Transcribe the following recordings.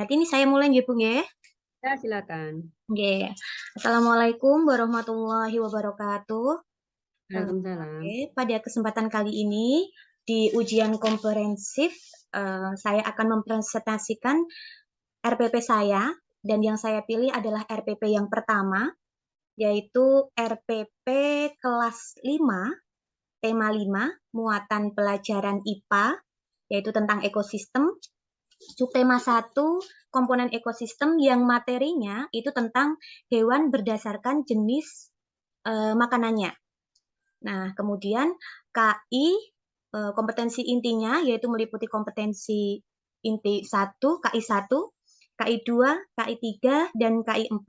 Berarti ini saya mulai nggih, Bu, nggih? Ya, silakan. Nggih. Assalamualaikum warahmatullahi wabarakatuh. Waalaikumsalam. Oke, pada kesempatan kali ini di ujian komprehensif, saya akan mempresentasikan RPP saya dan yang saya pilih adalah RPP yang pertama, yaitu RPP kelas 5, tema 5, muatan pelajaran IPA, yaitu tentang ekosistem. Subtema 1, komponen ekosistem yang materinya itu tentang hewan berdasarkan jenis makanannya. Nah, kemudian KI, kompetensi intinya yaitu meliputi kompetensi inti 1, KI 1, KI 2, KI 3, dan KI 4.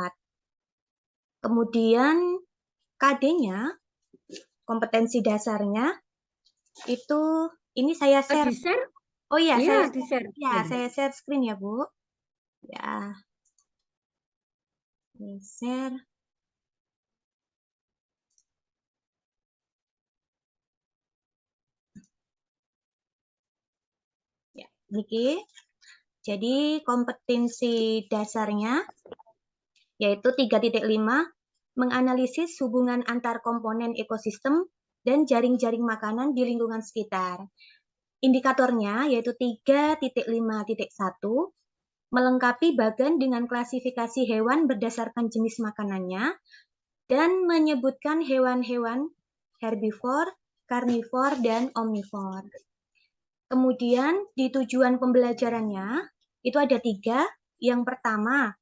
Kemudian KD-nya, kompetensi dasarnya, itu ini saya share. Di-share? Oh iya, Iya, saya di-share. ya, saya share screen ya, Bu. Ya, share. Ya, Niki. Jadi kompetensi dasarnya yaitu 3.5 menganalisis hubungan antar komponen ekosistem dan jaring-jaring makanan di lingkungan sekitar. Indikatornya yaitu 3.5.1 melengkapi bagan dengan klasifikasi hewan berdasarkan jenis makanannya dan menyebutkan hewan-hewan herbivore, karnivor, dan omnivor. Kemudian di tujuan pembelajarannya itu ada 3. Yang pertama,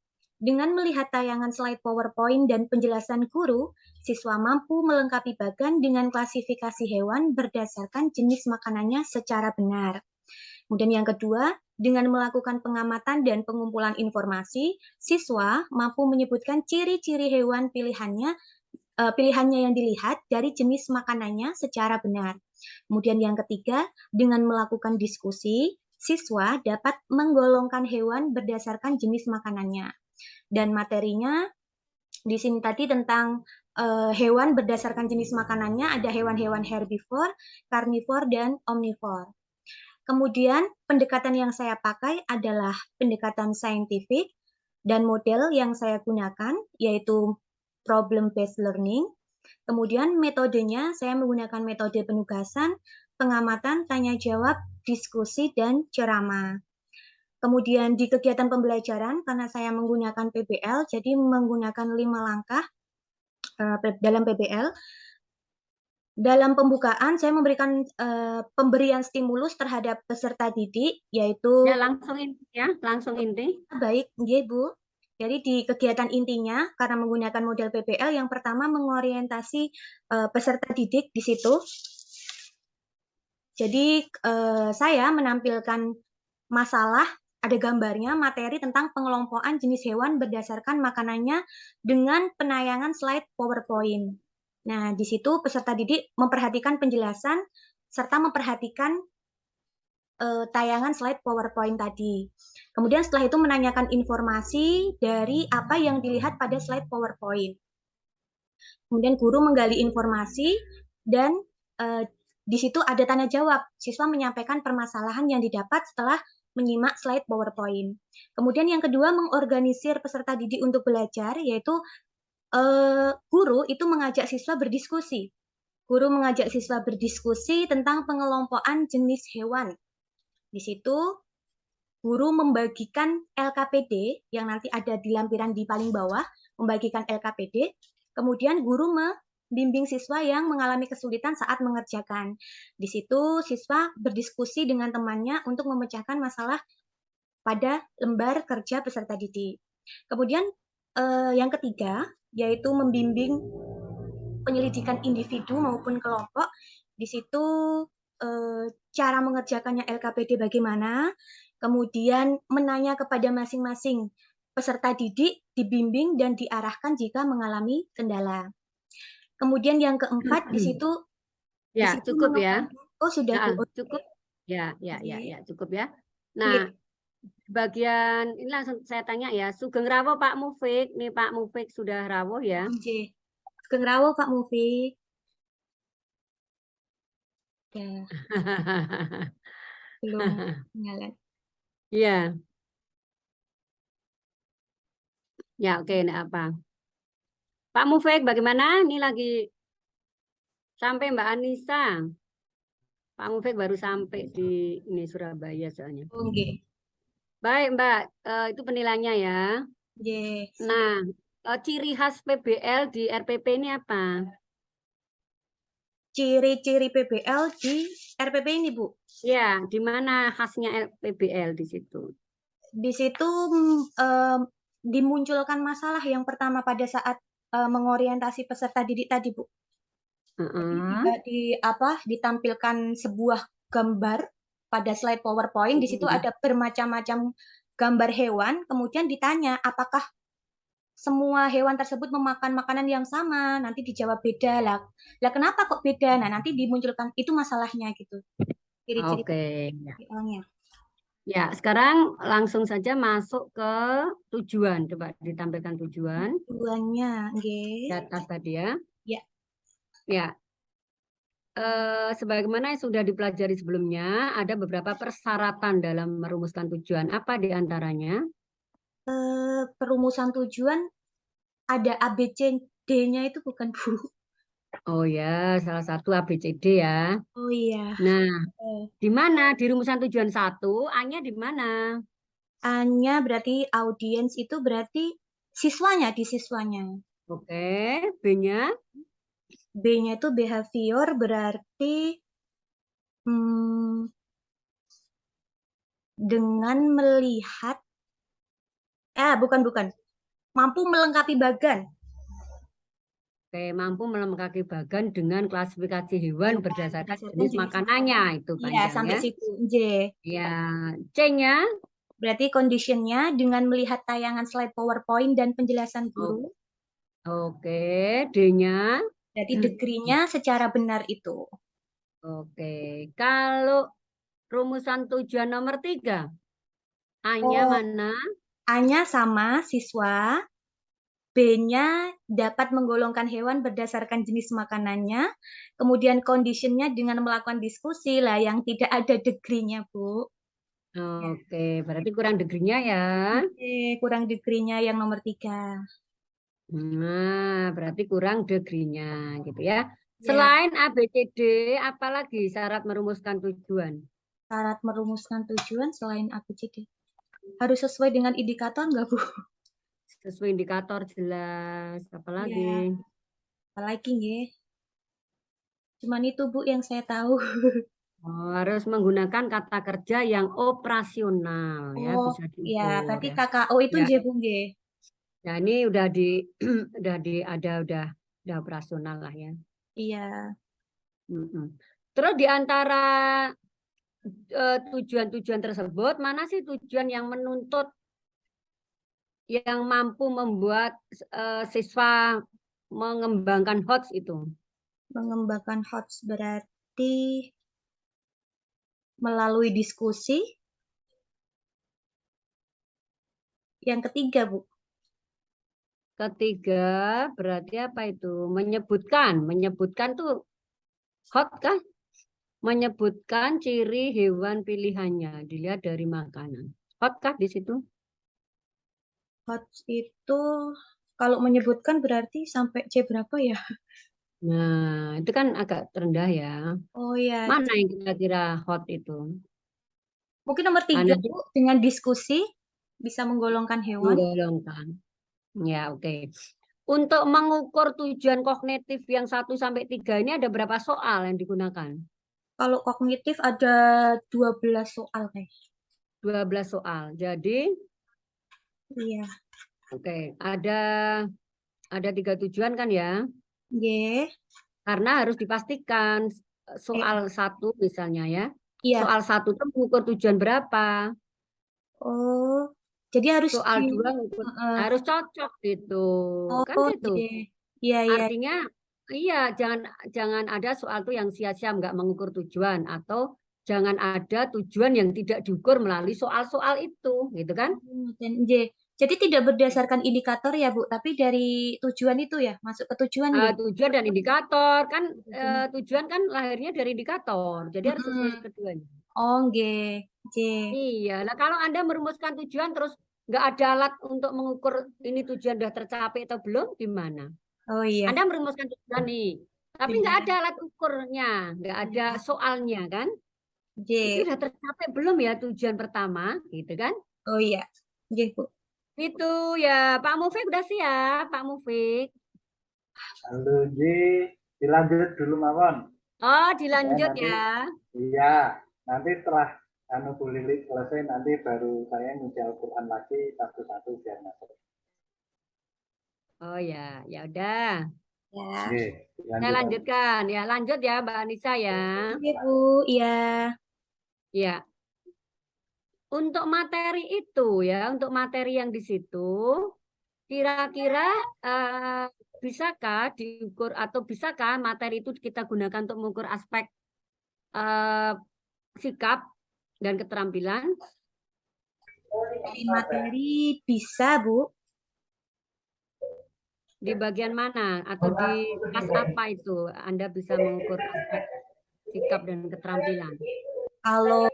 dengan melihat tayangan slide PowerPoint dan penjelasan guru, siswa mampu melengkapi bagan dengan klasifikasi hewan berdasarkan jenis makanannya secara benar. Kemudian yang kedua, dengan melakukan pengamatan dan pengumpulan informasi, siswa mampu menyebutkan ciri-ciri hewan pilihannya yang dilihat dari jenis makanannya secara benar. Kemudian yang ketiga, dengan melakukan diskusi, siswa dapat menggolongkan hewan berdasarkan jenis makanannya. Dan materinya di sini tadi tentang hewan berdasarkan jenis makanannya ada hewan-hewan herbivore, karnivor, dan omnivor. Kemudian pendekatan yang saya pakai adalah pendekatan saintifik dan model yang saya gunakan yaitu problem based learning. Kemudian metodenya saya menggunakan metode penugasan, pengamatan, tanya jawab, diskusi, dan ceramah. Kemudian di kegiatan pembelajaran, karena saya menggunakan PBL, jadi menggunakan 5 langkah dalam PBL. Dalam pembukaan, saya memberikan pemberian stimulus terhadap peserta didik, yaitu Ya, langsung inti ya, langsung inti. baik, Bu. Jadi di kegiatan intinya, karena menggunakan model PBL, yang pertama mengorientasi peserta didik di situ. Jadi saya menampilkan masalah, ada gambarnya, materi tentang pengelompokan jenis hewan berdasarkan makanannya dengan penayangan slide PowerPoint. Nah, di situ peserta didik memperhatikan penjelasan serta memperhatikan tayangan slide PowerPoint tadi. Kemudian setelah itu menanyakan informasi dari apa yang dilihat pada slide PowerPoint. Kemudian guru menggali informasi dan di situ ada tanya jawab. Siswa menyampaikan permasalahan yang didapat setelah menyimak slide PowerPoint. Kemudian yang kedua mengorganisir peserta didik untuk belajar, yaitu guru itu mengajak siswa berdiskusi. Guru mengajak siswa berdiskusi tentang pengelompokan jenis hewan. Di situ guru membagikan LKPD yang nanti ada di lampiran di paling bawah, membagikan LKPD. Kemudian guru membimbing siswa yang mengalami kesulitan saat mengerjakan. Di situ siswa berdiskusi dengan temannya untuk memecahkan masalah pada lembar kerja peserta didik. Kemudian yang ketiga yaitu membimbing penyelidikan individu maupun kelompok. Di situ cara mengerjakannya LKPD bagaimana, kemudian menanya kepada masing-masing peserta didik, dibimbing dan diarahkan jika mengalami kendala. Kemudian yang keempat di situ Ya, cukup ya. oh sudah Bu. Nah, cukup. Ya, ya, cukup ya. Iya. Nah, bagian ini langsung saya tanya ya, Sugeng Rawuh Pak Mufik. Nih Pak Mufik sudah rawuh ya. Oke. Sugeng Rawuh Pak Mufik. Ya, belum nyala. Iya. Ya, oke, enggak apa. Pak Mufik, bagaimana? Ini lagi sampai Mbak Anissa. Pak Mufik baru sampai di ini Surabaya soalnya. Oke. Baik, Mbak. Itu penilaiannya ya. Yes. Nah, ciri khas PBL di RPP ini apa? Ciri-ciri PBL di RPP ini, Bu. Ya, di mana khasnya PBL di situ? Di situ dimunculkan masalah yang pertama pada saat mengorientasi peserta didik tadi, Bu. Jadi ditampilkan sebuah gambar pada slide PowerPoint. Di situ ada bermacam-macam gambar hewan. Kemudian ditanya apakah semua hewan tersebut memakan makanan yang sama. Nanti dijawab beda lah. Lah kenapa kok beda? Nah nanti dimunculkan itu masalahnya gitu. Ciri-ciri Oke. PBL-nya. Ya, sekarang langsung saja masuk ke tujuan. Coba ditampilkan tujuan Tujuannya, di atas tadi ya. Ya. Ya, sebagaimana yang sudah dipelajari sebelumnya, ada beberapa persyaratan dalam merumuskan tujuan. Apa di antaranya? Perumusan tujuan ada ABCD-nya itu bukan, Bu? Oh ya, salah satu ABCD ya. Oh iya. Nah, di mana? Di rumusan tujuan 1, A-nya di mana? A-nya berarti audiens itu berarti siswanya, di siswanya. Oke, B-nya? B-nya itu behavior berarti dengan melihat, bukan, mampu melengkapi bagan. Oke, mampu melengkapi bagan dengan klasifikasi hewan berdasarkan jenis jenis makanannya. Itu Iya, sampai panjangnya. situ. J. Ya, C-nya? Berarti condition-nya dengan melihat tayangan slide PowerPoint dan penjelasan guru. Oke, D-nya? Berarti degree-nya secara benar itu. Oke, kalau rumusan tujuan nomor 3, A-nya mana? A-nya sama, siswa. B-nya dapat menggolongkan hewan berdasarkan jenis makanannya. Kemudian condition-nya dengan melakukan diskusi lah yang tidak ada degree-nya, Bu. Oke, berarti kurang degree-nya ya. Oke, kurang degree-nya yang nomor 3. Nah, berarti kurang degree-nya gitu ya. Ya, Selain ABCD, apalagi syarat merumuskan tujuan? syarat merumuskan tujuan selain ABCD. Harus sesuai dengan indikator nggak, Bu? Sesuai indikator jelas. Apalagi? Ya, apalagi ya. Cuman itu, Bu, yang saya tahu. Harus menggunakan kata kerja yang operasional ya, Oh, bisa ya, diukur berarti ya. KKO itu Ya. J, Bu, G. Nah, ini udah udah operasional lah ya. Iya. Terus di antara tujuan-tujuan tersebut, mana sih tujuan yang menuntut, yang mampu membuat siswa mengembangkan HOTS itu? Mengembangkan HOTS berarti melalui diskusi. Yang ketiga, Bu. Ketiga, berarti apa itu? Menyebutkan tuh HOT kan? Menyebutkan ciri hewan pilihannya dilihat dari makanan. HOT kah di situ? HOTS itu kalau menyebutkan berarti sampai C berapa ya? Nah, itu kan agak rendah ya. Oh ya, Mana yang kira-kira HOT itu? mungkin nomor 3, Karena Bu. Dengan diskusi bisa menggolongkan hewan. menggolongkan. Ya, oke. Untuk mengukur tujuan kognitif yang 1 sampai 3 ini ada berapa soal yang digunakan? Kalau kognitif ada 12 soal, guys. 12 soal. Jadi, Iya. oke, ada 3 tujuan kan ya? Y. Karena harus dipastikan soal 1 misalnya ya. Iya. Soal 1 itu mengukur tujuan berapa? Oh, jadi harus Soal 2 harus cocok gitu. Kan Oh, gitu. iya, iya. Artinya iya, jangan ada soal tuh yang sia-sia nggak mengukur tujuan, atau jangan ada tujuan yang tidak diukur melalui soal-soal itu, gitu kan? Dan J. Jadi tidak berdasarkan indikator ya, Bu, tapi dari tujuan itu ya, masuk ke tujuan ya. Tujuan dan indikator kan, tujuan kan lahirnya dari indikator, jadi harus sesuai Mm-mm. keduanya. Oh, G. J. Iya, nah kalau Anda merumuskan tujuan terus nggak ada alat untuk mengukur ini tujuan sudah tercapai atau belum, gimana? Oh iya. Anda merumuskan tujuan nih, tapi nggak Iya. ada alat ukurnya, nggak ada soalnya kan? Itu J. sudah tercapai belum ya tujuan pertama, gitu kan? Oh iya. J, Bu. Itu ya, Pak Mufik udah siap, Pak Mufik. Halo J, dilanjut dulu Mawon. Oh, dilanjut nanti, ya. Iya, nanti setelah Bu Lili selesai nanti baru saya ngisi Al-Quran lagi satu-satu biar masuk. Oh ya, ya udah. Ya. Oke, Saya lanjutkan ya, lanjut ya Mbak Anissa ya. Iya, Bu. Iya. Ya. Untuk materi itu ya, untuk materi yang di situ, kira-kira bisakah diukur atau bisakah materi itu kita gunakan untuk mengukur aspek sikap dan keterampilan? Dari materi bisa, Bu. Di bagian mana atau di kelas apa itu Anda bisa mengukur aspek sikap dan keterampilan? Kalau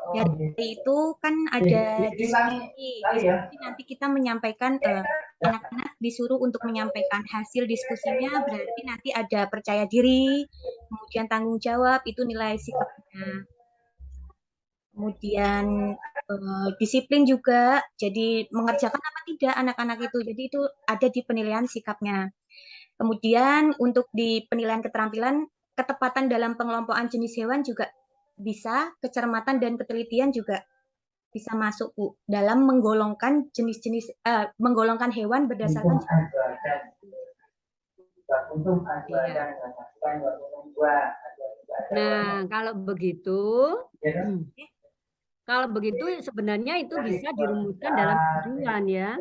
dari itu kan ada diskusi. Diskusi nanti kita menyampaikan, anak-anak disuruh untuk menyampaikan hasil diskusinya, berarti nanti ada percaya diri, kemudian tanggung jawab, itu nilai sikapnya. Kemudian disiplin juga, jadi mengerjakan apa tidak anak-anak itu. Jadi itu ada di penilaian sikapnya. Kemudian untuk di penilaian keterampilan, ketepatan dalam pengelompokan jenis hewan juga bisa, kecermatan dan ketelitian juga bisa masuk, Bu, dalam menggolongkan jenis-jenis menggolongkan hewan berdasarkan Nah, kalau begitu sebenarnya itu bisa dirumuskan dalam tujuan ya.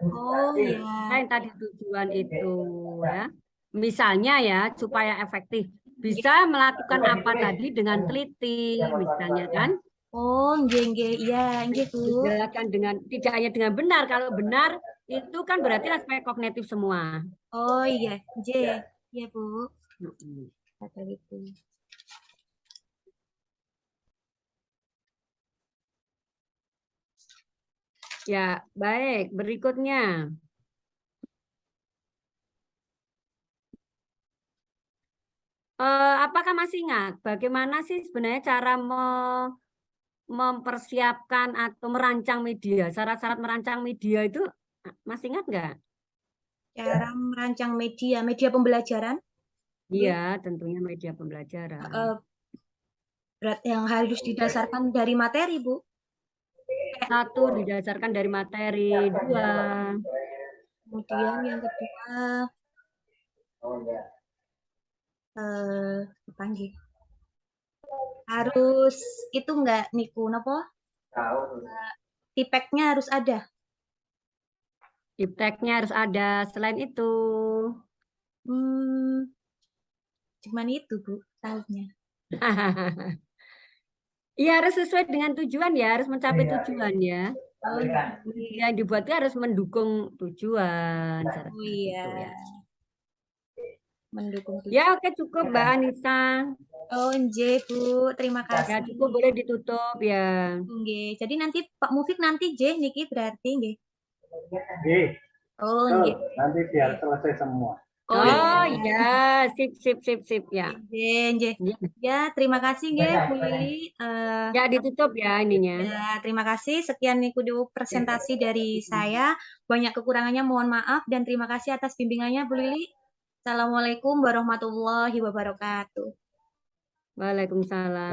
Oh ya. Yang tadi tujuan itu ya. Misalnya ya, supaya efektif bisa melakukan apa tadi dengan teliti misalnya kan. Oh, nggih, iya, nggih, Bu. Dijelaskan dengan tidak hanya dengan benar, kalau benar itu kan berarti aspek kognitif semua. Oh iya, nggih. Iya, Bu. Kata itu. Ya, baik. Berikutnya. Apakah masih ingat bagaimana sih sebenarnya cara mempersiapkan atau merancang media? Syarat-syarat merancang media itu masih ingat nggak? Cara merancang media pembelajaran? Iya, tentunya media pembelajaran. Yang harus didasarkan dari materi, Bu. Satu, didasarkan dari materi. Dua. Kemudian yang kedua, apa nggih? Harus itu enggak niku napa? Tipeknya harus ada. Tipeknya harus ada. Selain itu, cuman itu, Bu, tahunya. Iya, harus sesuai dengan tujuan ya, harus mencapai tujuan ya. Yang dibuat harus mendukung tujuan. Oh iya. Ya. Mendukung tujuan. Ya, oke, cukup Mbak Anissa. Oh, nggih, Bu. Terima kasih. Ya, cukup, boleh ditutup ya. Nggih. Jadi nanti Pak Mufik nanti J niki berarti nggih. Nggih. Oh, nggih. Nanti biar selesai semua. Oh iya, sip ya. Nggih. Ya, terima kasih nggih Bu Lili. Ya, ditutup ya ininya. Ya, terima kasih. Sekian niku presentasi dari saya. Banyak kekurangannya mohon maaf dan terima kasih atas bimbingannya Bu Lili. Assalamualaikum warahmatullahi wabarakatuh. Waalaikumsalam.